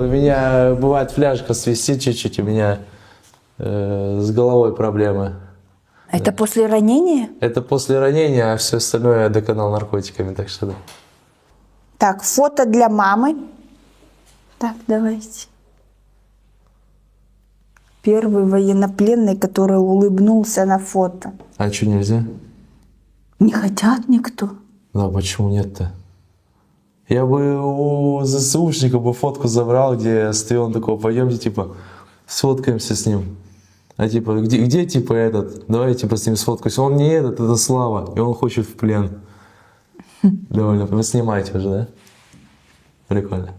У меня бывает фляжка свистит чуть-чуть, у меня с головой проблемы. Это после ранения? Это после ранения, а все остальное я доконал наркотиками, так что да. Так, фото для мамы. Так, давайте. Первый военнопленный, который улыбнулся на фото. А что, нельзя? Не хотят никто. Да, почему нет-то? Я бы у ЗСУшника бы фотку забрал, где стою, он такой, пойдемте, типа, сфоткаемся с ним. А типа, где типа этот? Давай типа с ним сфоткаюсь. Он не этот, это Слава, и он хочет в плен. Довольно. Вы снимаете уже, да? Прикольно.